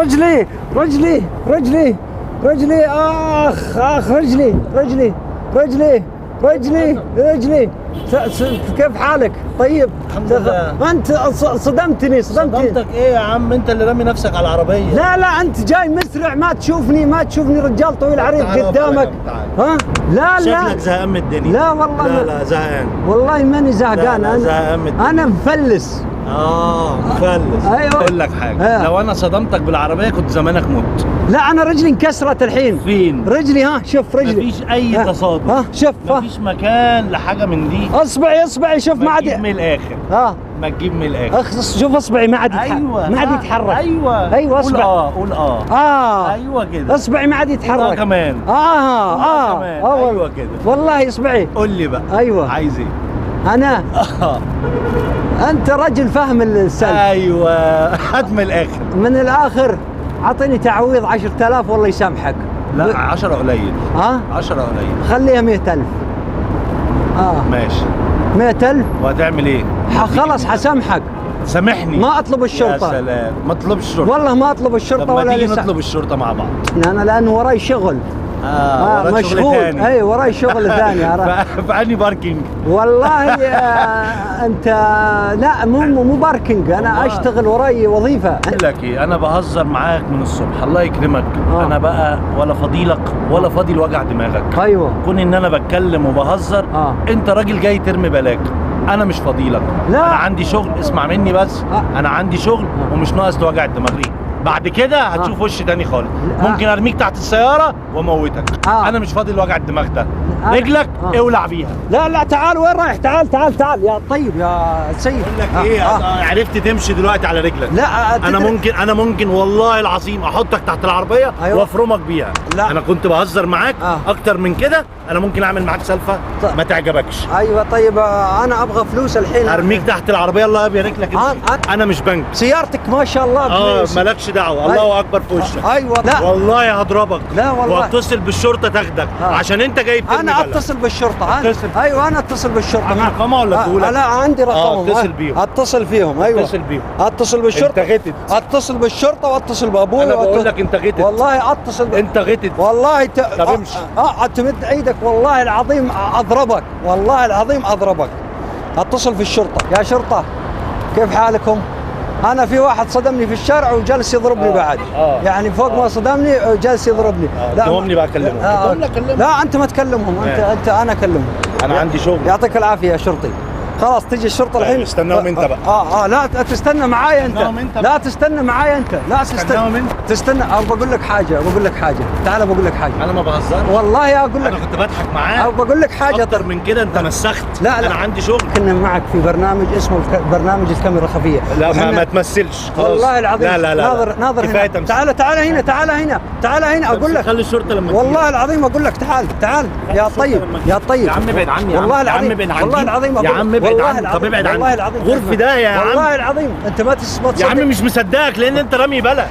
رجلي رجلي رجلي رجلي، اخ رجلي رجلي رجلي رجلي رجلي. كيف حالك؟ طيب الحمد لله. انت صدمتني. صدمتك ايه يا عم؟ انت اللي رامي نفسك على العربيه. لا انت جاي مسرع، ما تشوفني رجال طويل عريض قدامك. ها لا شكلك زهقان من الدنيا. لا والله لا زهقان والله ماني زهقان. لا زهقان من الدنيا. انا مفلس. مفلس. ايوه. اقول لك حاجه، لو انا صدمتك بالعربيه كنت زمانك مت. لا انا رجلي انكسرت الحين. فين رجلي؟ ها شوف رجلي. مفيش اي تصادم. ها شوف. مفيش مكان لحاجه من دي. اصبعي شوف ما عاد. تجيب من الاخر. ما تجيب من الاخر. شوف اصبعي ما عاد يتحرك. ايوه ما عاد يتحرك. ايوه اصبع. قول ايوه كده. اصبعي ما عاد يتحرك. كمان. كمان. ايوه كده. والله اصبعي. قول لي بقى. ايوه. عايز ايه؟ انا انت رجل فاهم السلف. ايوه هات من الاخر. من الاخر اعطيني تعويض 10,000 والله يسامحك. لا 10 قليل. 10 قليل. خليها 100,000. ماشي 100,000. وهتعمل ايه؟ خلاص حسامحك. سامحني. ما اطلب الشرطه. يا سلام، ما اطلبش الشرطه. والله ما اطلب الشرطه ولا تيجي نطلب الشرطه مع بعض. انا لانه وراي شغل. مشغول. اي وراي شغل ثاني. فاني باركينج. والله انت لا مو باركينج. انا اشتغل وراي وظيفه. اقول لك ايه، انا بهزر معاك من الصبح الله يكرمك. انا بقى ولا فضيلك ولا فاضي لوجع دماغك. ايوه. كون ان انا بتكلم وبهزر. انت راجل جاي ترمي بلاك. انا مش فضيلك. لا انا عندي شغل، اسمع مني بس. انا عندي شغل ومش ناقص توجع دماغي. بعد كده هتشوف وش تاني خالص. ممكن ارميك تحت السياره واموتك. انا مش فاضي لوجع الدماغ ده. رجلك اولع بيها. لا تعال. وين رايح؟ تعال يا طيب يا سيد. اقول لك ايه، عرفت تمشي دلوقتي على رجلك. لا انا ممكن والله العظيم احطك تحت العربيه. أيوة. وافرمك بيها. لا. انا كنت بهزر معاك. اكتر من كده انا ممكن اعمل معاك سالفه ما تعجبكش. ايوه طيب انا ابغى فلوس الحين. ارميك تحت العربيه الله يبارك لك. انا مش بنك. سيارتك ما شاء الله. مالكش دعوه. الله اكبر في وشك. ايوه. لا والله هضربك. لا والله. واتصل بالشرطه تاخدك. عشان انت جاي بترمي انا اتصل بالشرطه. ايوه انا اتصل بالشرطه. عندك رقمها ولا تقولها؟ لا عندي رقمهم. اتصل بيهم. اتصل فيهم. ايوه اتصل بيهم. اتصل بالشرطه. انت غتت. اتصل بالشرطه واتصل بابوي. انا بقول لك انت غتت. والله اتصل انت غتت. والله طب امشي. تمد ايدك والله العظيم اضربك. والله العظيم اضربك. اتصل في الشرطه. يا شرطه كيف حالكم؟ انا في واحد صدمني في الشارع وجالس يضربني بعد. يعني فوق ما صدمني جالس يضربني. تهمني بقى اكلمهم. لا انت ما تكلمهم. انت انا اكلمهم. انا عندي شغل. يعطيك العافيه يا شرطي. خلاص تيجي الشرطه الحين. استناهم انت بقى. لا تستنى معايا انت. لا تستنى معايا انت. لا تستنى. بقول لك حاجه. تعال بقول لك حاجه. انا ما بهزرش والله اقول لك. انا كنت بضحك معاك. بقول لك حاجه اكتر من كده انت مسخت. لا انا عندي شغل. كنا معك في برنامج اسمه برنامج الكاميرا الخفيه. لا ما تمثلش خلاص. والله العظيم. لا ناظر كفايه هنا. تعال هنا اقول لك. خلي الشرطه لما والله العظيم اقول لك تعال يا طيب. يا عم ابعد عني. والله العظيم. والله العظيم يا عم ابعد عني. طب ابعد عني. والله العظيم. غرف ده يا عم. والله العظيم انت ما تصدق. يا عم مش مصدقك لان انت رامي بلا.